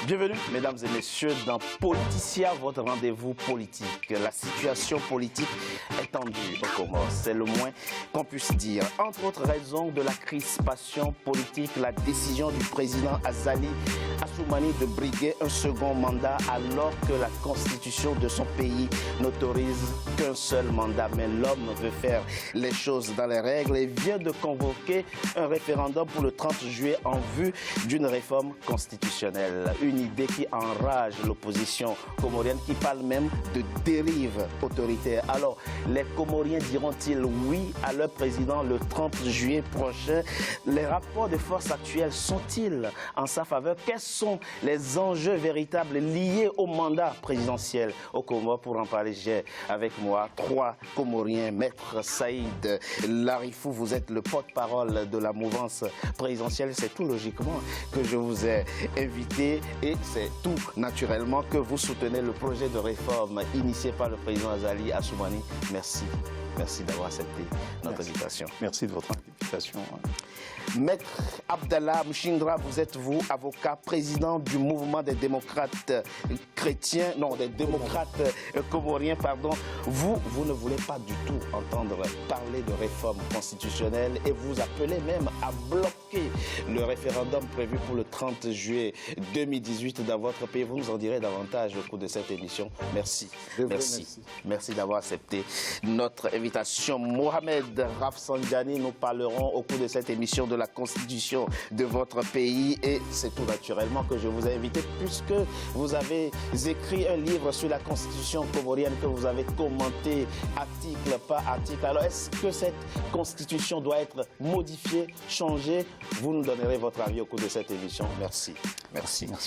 Bienvenue, mesdames et messieurs, dans Politicien, votre rendez-vous politique. La situation politique est tendue au Comores, c'est le moins qu'on puisse dire. Entre autres raisons de la crispation politique, la décision du président Azali Assoumani de briguer un second mandat alors que la constitution de son pays n'autorise qu'un seul mandat. Mais l'homme veut faire les choses dans les règles et vient de convoquer un référendum pour le 30 juillet en vue d'une réforme constitutionnelle. Une idée qui enrage l'opposition comorienne qui parle même de dérive autoritaire. Alors, les Comoriens diront-ils oui à leur président le 30 juillet prochain? Les rapports de force actuels sont-ils en sa faveur? Quels sont les enjeux véritables liés au mandat présidentiel au Comores? Pour en parler, j'ai avec moi trois Comoriens. Maître Saïd Larifou, vous êtes le porte-parole de la mouvance présidentielle. C'est tout logiquement que je vous ai invité et c'est tout naturellement que vous soutenez le projet de réforme initié par le président Azali Assoumani. Merci. Merci d'avoir accepté notre invitation. Merci de votre invitation. Maître Abdallah Mouchindra, vous êtes vous, avocat, président du mouvement des démocrates chrétiens, non, des démocrates comoriens, pardon. Vous ne voulez pas du tout entendre parler de réforme constitutionnelle et vous appelez même à bloquer le référendum prévu pour le 30 juillet 2018 dans votre pays. Vous nous en direz davantage au cours de cette émission. Merci. Merci d'avoir accepté notre invitation. Mohamed Rafsanjani, nous parlerons au cours de cette émission de la constitution de votre pays et c'est tout naturellement que je vous ai invité puisque vous avez écrit un livre sur la constitution comorienne que vous avez commenté article par article. Alors est-ce que cette constitution doit être modifiée, changée? Vous nous donnerez votre avis au cours de cette émission. Merci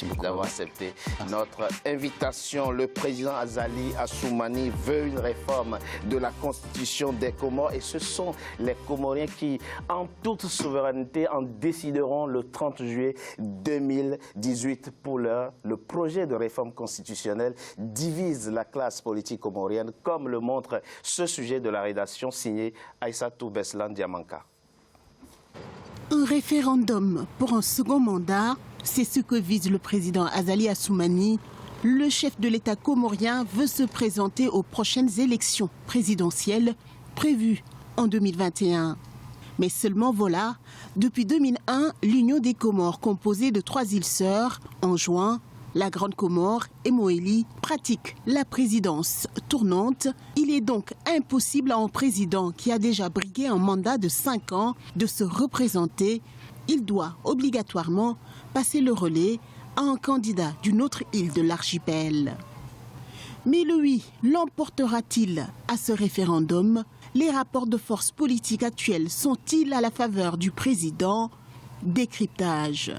beaucoup d'avoir accepté notre invitation. Le président Azali Assoumani veut une réforme de la constitution des Comores et ce sont les Comoriens qui, en toute souveraineté, en décideront le 30 juillet 2018. Pour l'heure, le projet de réforme constitutionnelle divise la classe politique comorienne, comme le montre ce sujet de la rédaction signé Aïssatou Beslan Diamanka. Un référendum pour un second mandat, c'est ce que vise le président Azali Assoumani. Le chef de l'État comorien veut se présenter aux prochaines élections présidentielles prévues en 2021. Mais seulement voilà, depuis 2001, l'Union des Comores, composée de 3 îles sœurs, Anjouan, la Grande Comore et Moélie, pratique la présidence tournante. Il est donc impossible à un président qui a déjà brigué un mandat de 5 ans de se représenter. Il doit obligatoirement passer le relais à un candidat d'une autre île de l'archipel. Mais le oui l'emportera-t-il à ce référendum? Les rapports de force politique actuels sont-ils à la faveur du président? Décryptage.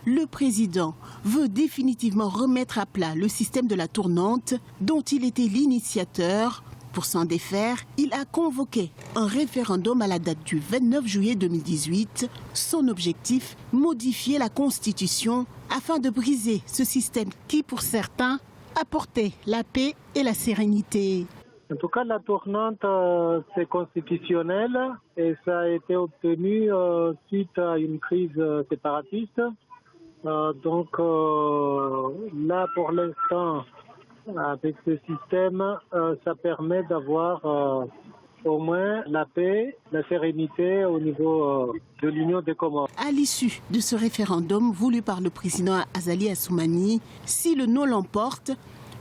Le président veut définitivement remettre à plat le système de la tournante dont il était l'initiateur. Pour s'en défaire, il a convoqué un référendum à la date du 29 juillet 2018. Son objectif, modifier la Constitution afin de briser ce système qui, pour certains, apportait la paix et la sérénité. En tout cas, la tournante, c'est constitutionnel et ça a été obtenu suite à une crise séparatiste. Donc là, pour l'instant, avec ce système, ça permet d'avoir au moins la paix, la sérénité au niveau de l'Union des Comores. À l'issue de ce référendum voulu par le président Azali Assoumani, si le non l'emporte,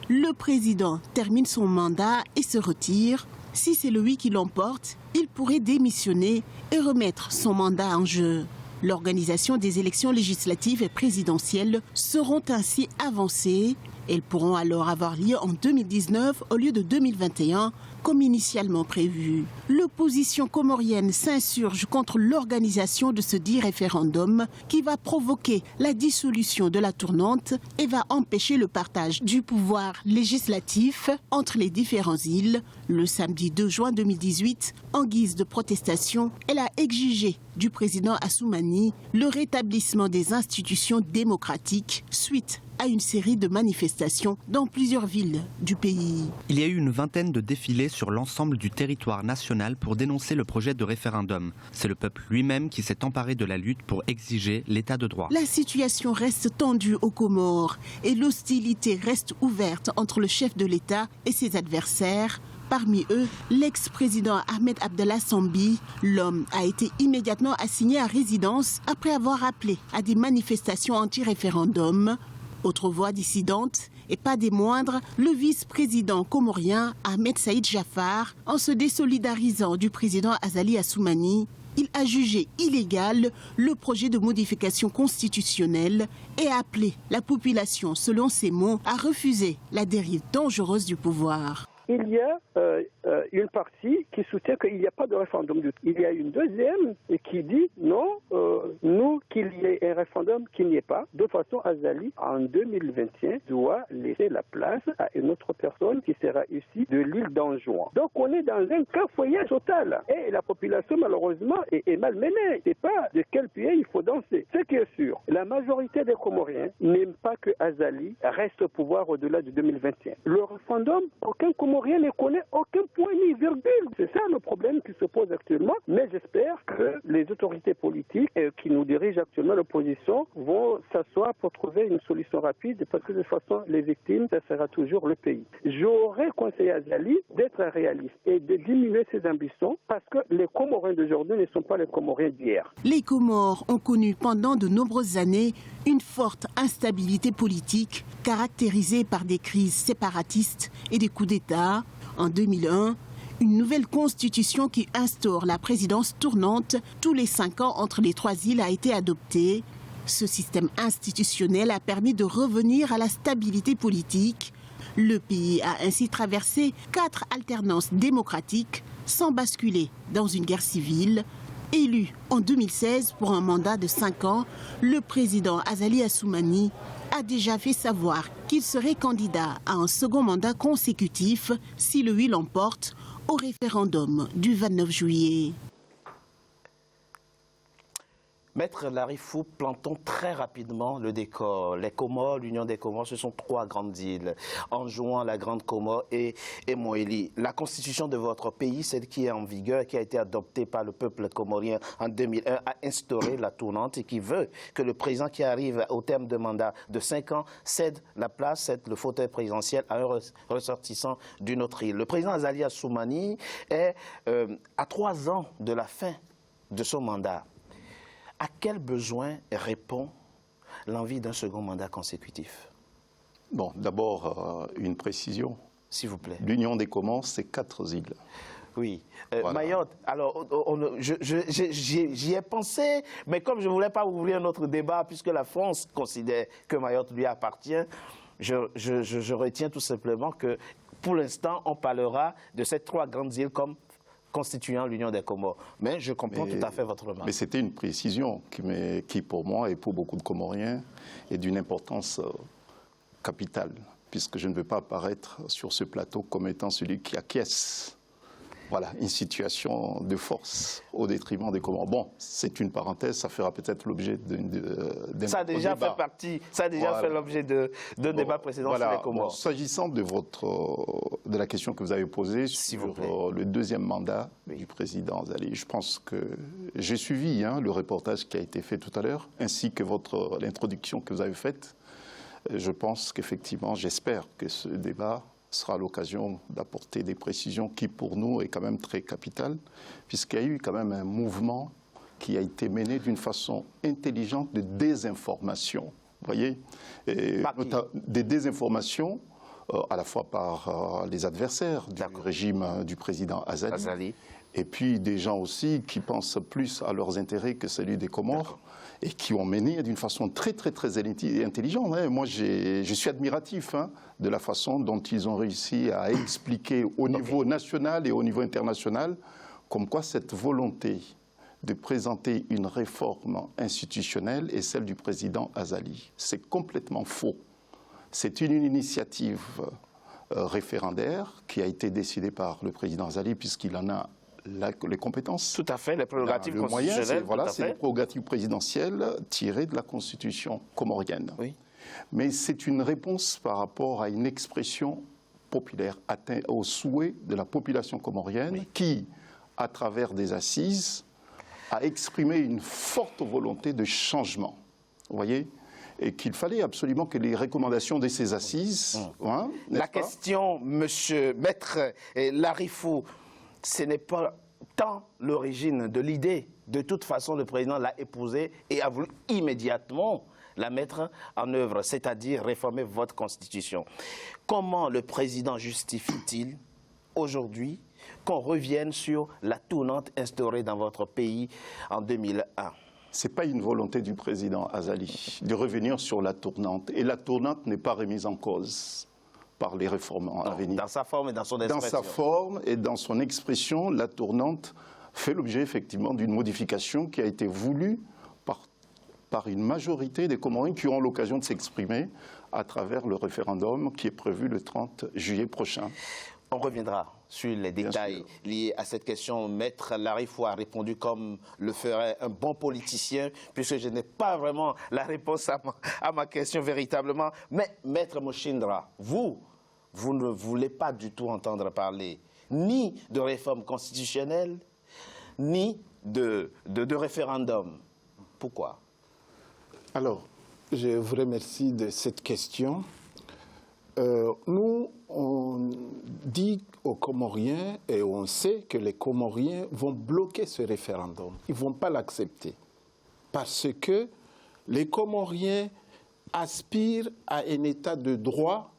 le président termine son mandat et se retire. Si c'est le oui qui l'emporte, il pourrait démissionner et remettre son mandat en jeu. L'organisation des élections législatives et présidentielles seront ainsi avancées. Elles pourront alors avoir lieu en 2019 au lieu de 2021, comme initialement prévu. L'opposition comorienne s'insurge contre l'organisation de ce dit référendum qui va provoquer la dissolution de la tournante et va empêcher le partage du pouvoir législatif entre les différentes îles. Le samedi 2 juin 2018, en guise de protestation, elle a exigé du président Assoumani le rétablissement des institutions démocratiques suite à une série de manifestations dans plusieurs villes du pays. Il y a eu une vingtaine de défilés sur l'ensemble du territoire national pour dénoncer le projet de référendum. C'est le peuple lui-même qui s'est emparé de la lutte pour exiger l'état de droit. La situation reste tendue aux Comores et l'hostilité reste ouverte entre le chef de l'État et ses adversaires. Parmi eux, l'ex-président Ahmed Abdallah Sambi. L'homme a été immédiatement assigné à résidence après avoir appelé à des manifestations anti-référendum. Autre voix dissidente, et pas des moindres, le vice-président comorien Ahmed Saïd Jaafar, en se désolidarisant du président Azali Assoumani. Il a jugé illégal le projet de modification constitutionnelle et a appelé la population, selon ses mots, à refuser la dérive dangereuse du pouvoir. Il y a une partie qui soutient qu'il n'y a pas de référendum du tout. Il y a une deuxième qui dit non, nous, qu'il y ait un référendum, qu'il n'y ait pas. De toute façon, Azali, en 2021, doit laisser la place à une autre personne qui sera issue de l'île d'Anjouan. Donc on est dans un cafouillage total. Et la population, malheureusement, est malmenée. C'est pas de quel pied il faut danser. Ce qui est sûr, la majorité des Comoriens n'aiment pas que Azali reste au pouvoir au-delà de 2021. Le référendum, aucun Comorien ne connaît aucun point ni virgule. C'est ça le problème qui se pose actuellement. Mais j'espère que les autorités politiques qui nous dirigent actuellement, l'opposition, vont s'asseoir pour trouver une solution rapide parce que de toute façon, les victimes, ça sera toujours le pays. J'aurais conseillé à Azali d'être réaliste et de diminuer ses ambitions parce que les Comoriens d'aujourd'hui ne sont pas les Comoriens d'hier. Les Comores ont connu pendant de nombreuses années une forte instabilité politique caractérisée par des crises séparatistes et des coups d'État. En 2001, une nouvelle constitution qui instaure la présidence tournante tous les 5 ans entre les 3 îles a été adoptée. Ce système institutionnel a permis de revenir à la stabilité politique. Le pays a ainsi traversé 4 alternances démocratiques sans basculer dans une guerre civile. Élu en 2016 pour un mandat de 5 ans, le président Azali Assoumani a déjà fait savoir qu'il serait candidat à un second mandat consécutif si le oui l'emporte au référendum du 29 juillet. Maître Larifou, plantons très rapidement le décor. Les Comores, l'Union des Comores, ce sont 3 grandes îles. Anjouan, la Grande Comore et Moélie. La constitution de votre pays, celle qui est en vigueur, qui a été adoptée par le peuple comorien en 2001, a instauré la tournante et qui veut que le président qui arrive au terme de mandat de 5 ans cède la place, cède le fauteuil présidentiel à un ressortissant d'une autre île. Le président Azali Assoumani est à 3 ans de la fin de son mandat. À quel besoin répond l'envie d'un second mandat consécutif? Bon, d'abord, une précision. S'il vous plaît. L'Union des Comores, c'est 4 îles. Oui. Voilà. Mayotte, alors, j'y ai pensé, mais comme je ne voulais pas ouvrir notre débat, puisque la France considère que Mayotte lui appartient, je retiens tout simplement que, pour l'instant, on parlera de ces 3 grandes îles comme constituant l'Union des Comores. Mais je comprends tout à fait votre remarque. Mais c'était une précision qui, pour moi et pour beaucoup de Comoriens, est d'une importance capitale, puisque je ne veux pas apparaître sur ce plateau comme étant celui qui acquiesce. Voilà, une situation de force au détriment des Comores. Bon, c'est une parenthèse, ça fera peut-être l'objet d'un ça a déjà débat. Fait partie, ça a déjà fait l'objet d'un débat précédent sur les Comores. S'agissant de la question que vous avez posée sur le deuxième mandat du président Azali, je pense que j'ai suivi le reportage qui a été fait tout à l'heure, ainsi que l'introduction que vous avez faite. Je pense qu'effectivement, j'espère que ce débat sera l'occasion d'apporter des précisions qui, pour nous, est quand même très capitale, puisqu'il y a eu quand même un mouvement qui a été mené d'une façon intelligente de désinformation. Vous voyez, des désinformations à la fois par les adversaires du régime du président Azali, et puis des gens aussi qui pensent plus à leurs intérêts que celui des Comores, et qui ont mené d'une façon très intelligente. Moi, je suis admiratif de la façon dont ils ont réussi à expliquer au niveau national et au niveau international comme quoi cette volonté de présenter une réforme institutionnelle est celle du président Azali. C'est complètement faux. C'est une initiative référendaire qui a été décidée par le président Azali puisqu'il en a les compétences. Tout à fait, les prérogatives constitutionnelles. C'est les prérogatives présidentielles tirées de la constitution comorienne. Oui. Mais c'est une réponse par rapport à une expression populaire, atteint au souhait de la population comorienne qui, à travers des assises, a exprimé une forte volonté de changement. Vous voyez ? Et qu'il fallait absolument que les recommandations de ces assises... La question, monsieur Maître Larifou, ce n'est pas tant l'origine de l'idée. De toute façon, le président l'a épousée et a voulu immédiatement la mettre en œuvre, c'est-à-dire réformer votre constitution. Comment le président justifie-t-il aujourd'hui qu'on revienne sur la tournante instaurée dans votre pays en 2001 ? Ce n'est pas une volonté du président Azali de revenir sur la tournante. Et la tournante n'est pas remise en cause par les réformes à venir. Dans sa forme et dans son expression. Dans sa forme et dans son expression, la tournante fait l'objet effectivement d'une modification qui a été voulue par une majorité des Comoriens qui auront l'occasion de s'exprimer à travers le référendum qui est prévu le 30 juillet prochain. On reviendra sur les détails liés à cette question. Maître Larifou a répondu comme le ferait un bon politicien, puisque je n'ai pas vraiment la réponse à ma question véritablement. Mais Maître Mushindra, vous ne voulez pas du tout entendre parler ni de réforme constitutionnelle, ni de référendum. Pourquoi ? Alors, je vous remercie de cette question. Nous, on dit aux Comoriens, et on sait que les Comoriens vont bloquer ce référendum. Ils ne vont pas l'accepter. Parce que les Comoriens aspirent à un état de droit,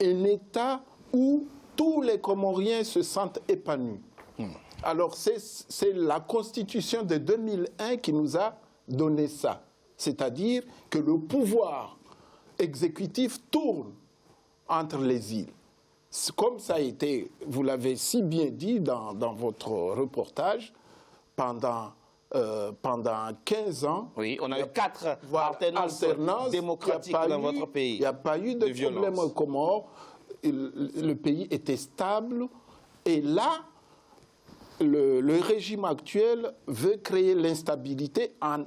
un état où tous les Comoriens se sentent épanouis. Alors, c'est la Constitution de 2001 qui nous a donné ça. C'est-à-dire que le pouvoir exécutif tourne entre les îles. Comme ça a été, vous l'avez si bien dit dans votre reportage, pendant 15 ans... Oui, on a eu 4 alternances démocratiques dans votre pays. Il n'y a pas eu de problème aux Comores. Le pays était stable. Et là, le régime actuel veut créer l'instabilité en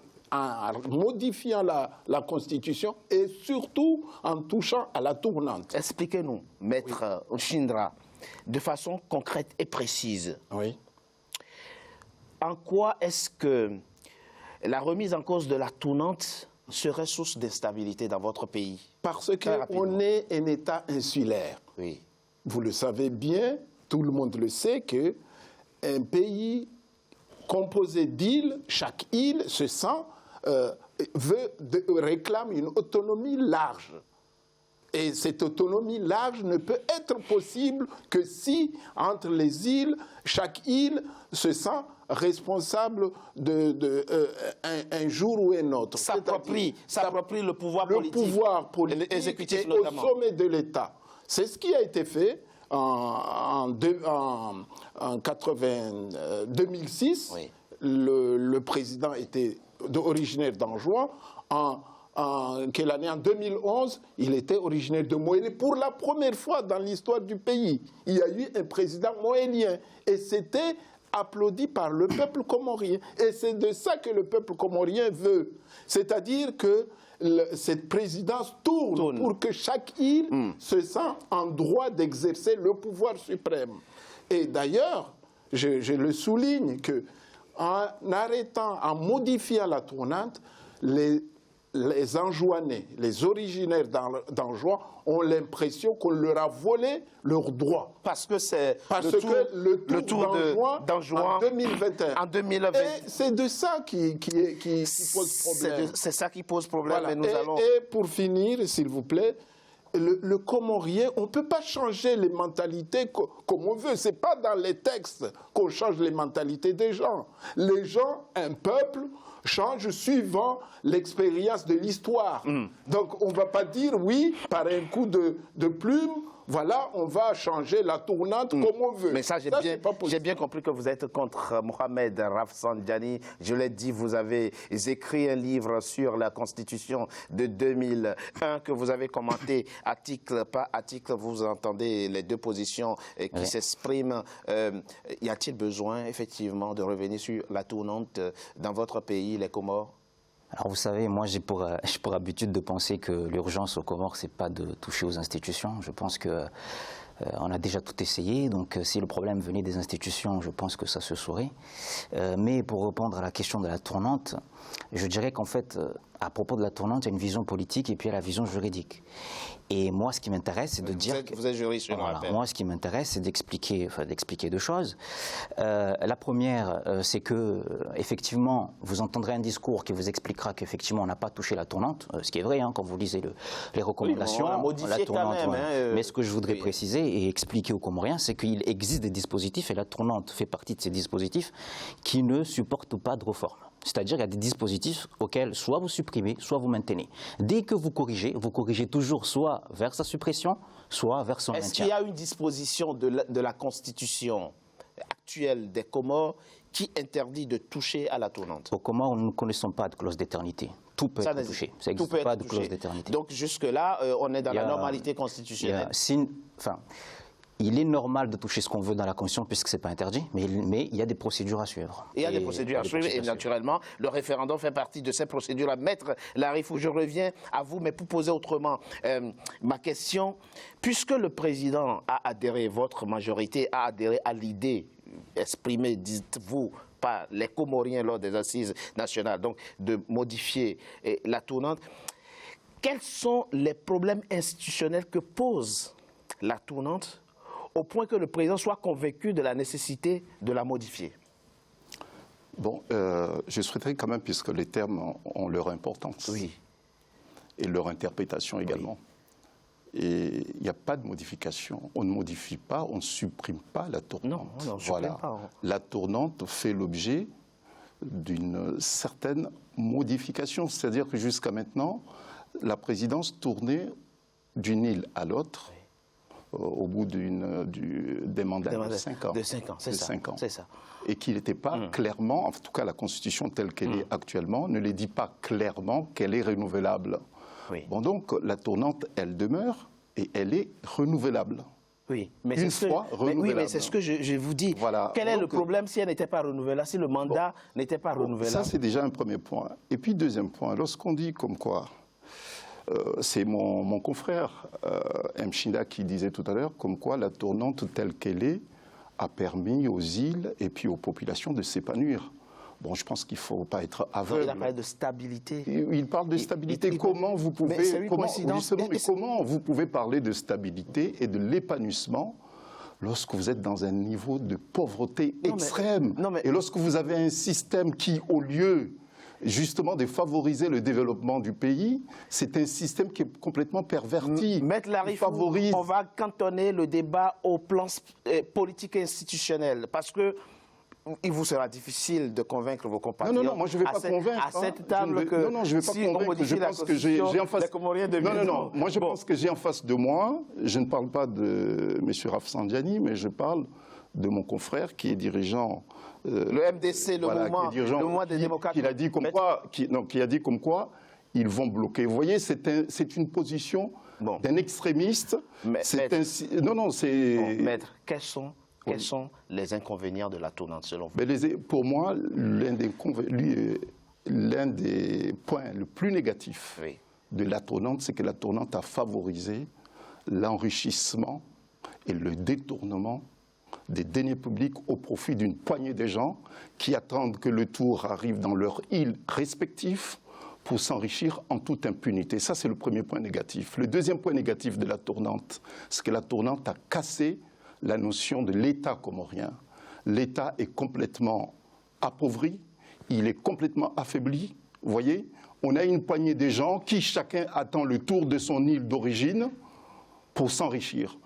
modifiant la Constitution et surtout en touchant à la tournante. Expliquez-nous, Maître Mushindra, de façon concrète et précise. Oui. En quoi est-ce que la remise en cause de la tournante serait source d'instabilité dans votre pays? Parce qu'on est un État insulaire. Oui. Vous le savez bien, tout le monde le sait, qu'un pays composé d'îles, chaque île se sent... réclame une autonomie large. Et cette autonomie large ne peut être possible que si, entre les îles, chaque île se sent responsable un jour ou un autre. S'approprie le pouvoir politique. Le pouvoir politique exécutif est au sommet de l'État. C'est ce qui a été fait en 2006. Oui. Le président était originaire d'Anjouan. En 2011, il était originaire de Moëlie. Pour la première fois dans l'histoire du pays, il y a eu un président moélien. Et c'était applaudi par le peuple comorien. Et c'est de ça que le peuple comorien veut. C'est-à-dire que cette présidence tourne pour que chaque île se sent en droit d'exercer le pouvoir suprême. Et d'ailleurs, je le souligne que en arrêtant, en modifiant la tournante, les Anjouanais, les originaires d'Anjouan ont l'impression qu'on leur a volé leurs droits. Parce que c'est le tour d'Anjouan en 2021. En 2020. Et c'est de ça qui pose problème. C'est ça qui pose problème. Voilà. Et pour finir, s'il vous plaît, le Comorien, on ne peut pas changer les mentalités comme on veut. Ce n'est pas dans les textes qu'on change les mentalités des gens. Les gens, un peuple, change suivant l'expérience de l'histoire. Donc on ne va pas dire, oui, par un coup de plume, voilà, on va changer la tournante comme on veut. Mais ça, j'ai bien compris que vous êtes contre Mohamed Rafsanjani. Je l'ai dit, vous avez écrit un livre sur la Constitution de 2001 que vous avez commenté article par article. Vous entendez les deux positions qui s'expriment. Y a-t-il besoin, effectivement, de revenir sur la tournante dans votre pays, les Comores? Alors vous savez, moi j'ai pour habitude de penser que l'urgence aux Comores, c'est pas de toucher aux institutions. Je pense que on a déjà tout essayé, donc si le problème venait des institutions, je pense que ça se saurait. Mais pour répondre à la question de la tournante, je dirais qu'en fait, à propos de la tournante, il y a une vision politique et puis il y a la vision juridique. Et moi, ce qui m'intéresse, c'est de dire... Vous êtes juriste, je le rappelle. Moi, ce qui m'intéresse, c'est d'expliquer deux choses. La première, c'est que, effectivement, vous entendrez un discours qui vous expliquera qu'effectivement, on n'a pas touché la tournante, ce qui est vrai, hein, quand vous lisez les recommandations. Oui, on a modifié la tournante, quand même. Mais ce que je voudrais préciser et expliquer aux Comoriens, c'est qu'il existe des dispositifs, et la tournante fait partie de ces dispositifs, qui ne supportent pas de réforme. C'est-à-dire qu'il y a des dispositifs auxquels soit vous supprimez, soit vous maintenez. Dès que vous corrigez toujours soit vers sa suppression, soit vers son maintien. Est-ce qu'il y a une disposition de la Constitution actuelle des Comores qui interdit de toucher à la tournante? Aux Comores, nous ne connaissons pas de clause d'éternité. Tout peut être touché. Ça n'existe pas de clause d'éternité. Donc jusque-là, on est dans la normalité constitutionnelle. Il est normal de toucher ce qu'on veut dans la Constitution puisque ce n'est pas interdit, mais il y a des procédures à suivre. Il y a des procédures à suivre et naturellement, le référendum fait partie de ces procédures-là. Maître Larifou, je reviens à vous, mais pour poser autrement ma question. Puisque le président a adhéré, votre majorité a adhéré à l'idée exprimée, dites-vous, par les Comoriens lors des assises nationales, donc de modifier la tournante, quels sont les problèmes institutionnels que pose la tournante au point que le président soit convaincu de la nécessité de la modifier? Bon, je souhaiterais quand même, puisque les termes ont leur importance, oui, et leur interprétation également. Oui. Et il n'y a pas de modification. On ne modifie pas, on ne supprime pas la tournante. Non, on ne supprime pas. La tournante fait l'objet d'une certaine modification. C'est-à-dire que jusqu'à maintenant, la présidence tournait d'une île à l'autre, au bout des mandats de 5 ans. De 5 ans, c'est ça. Et qu'il n'était pas clairement, en tout cas la Constitution telle qu'elle est actuellement, ne les dit pas clairement qu'elle est renouvelable. Oui. Bon, donc la tournante, elle demeure et elle est renouvelable. Oui, mais une fois renouvelable. Oui, mais c'est ce que je vous dis. Voilà. Quel est le problème si elle n'était pas renouvelable, si le mandat n'était pas renouvelable? Ça, c'est déjà un premier point. Et puis, deuxième point, lorsqu'on dit comme quoi, c'est mon confrère Mchinda qui disait tout à l'heure, comme quoi la tournante telle qu'elle est a permis aux îles et puis aux populations de s'épanouir. Bon, je pense qu'il ne faut pas être aveugle. Il a parlé de stabilité. Il parle de stabilité. Comment vous pouvez parler de stabilité et de l'épanouissement lorsque vous êtes dans un niveau de pauvreté extrême et lorsque vous avez un système qui, au lieu justement de favoriser le développement du pays, c'est un système qui est complètement perverti. Maître Larifou, on va cantonner le débat au plan politique et institutionnel, parce que il vous sera difficile de convaincre vos compatriotes. Non, moi je ne vais pas convaincre. À cette table que non, je ne vais pas convaincre. Je pense que j'ai en face. Non, moi je pense que j'ai en face de moi. Je ne parle pas de M. Rafsanjani, mais je parle de mon confrère qui est dirigeant. Le MDC, le mouvement des démocrates. Qui a dit comme quoi ils vont bloquer. Vous voyez, c'est une position d'un extrémiste. Maître, quels sont les inconvénients de la tournante selon vous? Pour moi, l'un des points le plus négatifs de la tournante, c'est que la tournante a favorisé l'enrichissement et le détournement des deniers publics au profit d'une poignée de gens qui attendent que le tour arrive dans leurs îles respectives pour s'enrichir en toute impunité. Ça, c'est le premier point négatif. Le deuxième point négatif de la tournante, c'est que la tournante a cassé la notion de l'État comorien. L'État est complètement appauvri, il est complètement affaibli. Vous voyez, on a une poignée de gens qui chacun attend le tour de son île d'origine pour s'enrichir.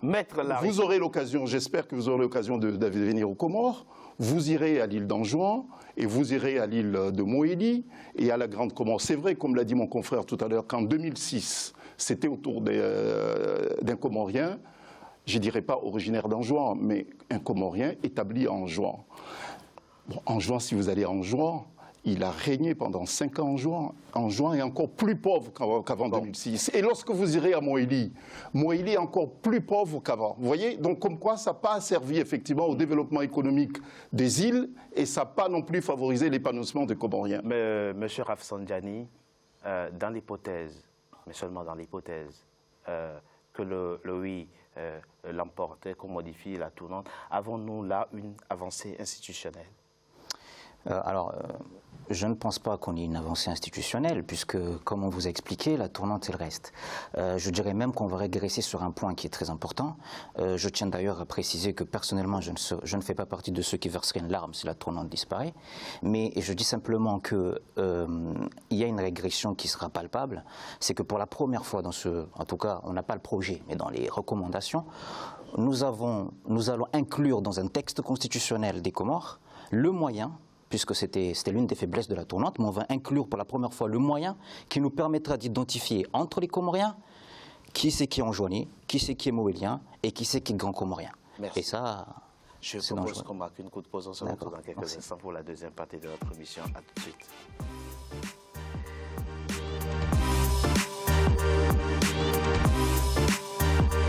Vous aurez l'occasion, j'espère que vous aurez l'occasion de venir aux Comores. Vous irez à l'île d'Anjouan et vous irez à l'île de Moélie et à la Grande Comore. C'est vrai, comme l'a dit mon confrère tout à l'heure, qu'en 2006, c'était autour d'un Comorien, je ne dirais pas originaire d'Anjouan, mais un Comorien établi à Anjouan. Bon, Anjouan, si vous allez à Anjouan, il a régné pendant 5 ans en juin et encore plus pauvre qu'avant 2006. Et lorsque vous irez à Moélie est encore plus pauvre qu'avant. Vous voyez, donc comme quoi ça n'a pas servi effectivement au développement économique des îles et ça n'a pas non plus favorisé l'épanouissement des Comoriens. Mais M. Rafsanjani, dans l'hypothèse, mais seulement dans l'hypothèse, que le oui l'emporte, qu'on modifie la tournante, avons-nous là une avancée institutionnelle? Je ne pense pas qu'on ait une avancée institutionnelle, puisque, comme on vous a expliqué, la tournante, elle reste. Je dirais même qu'on va régresser sur un point qui est très important. Je tiens d'ailleurs à préciser que, personnellement, je ne fais pas partie de ceux qui verseraient une larme si la tournante disparaît. Mais je dis simplement qu'il y a une régression qui sera palpable. C'est que pour la première fois, en tout cas, on n'a pas le projet, mais dans les recommandations, nous allons inclure dans un texte constitutionnel des Comores le moyen, puisque c'était l'une des faiblesses de la tournante, mais on va inclure pour la première fois le moyen qui nous permettra d'identifier entre les Comoriens qui c'est qui est enjoigné, qui c'est qui est moélien et qui c'est qui est grand Comorien. Merci. Et ça, je propose qu'on marque une courte pause, on se retrouve dans quelques instants pour la deuxième partie de notre émission. À tout de suite.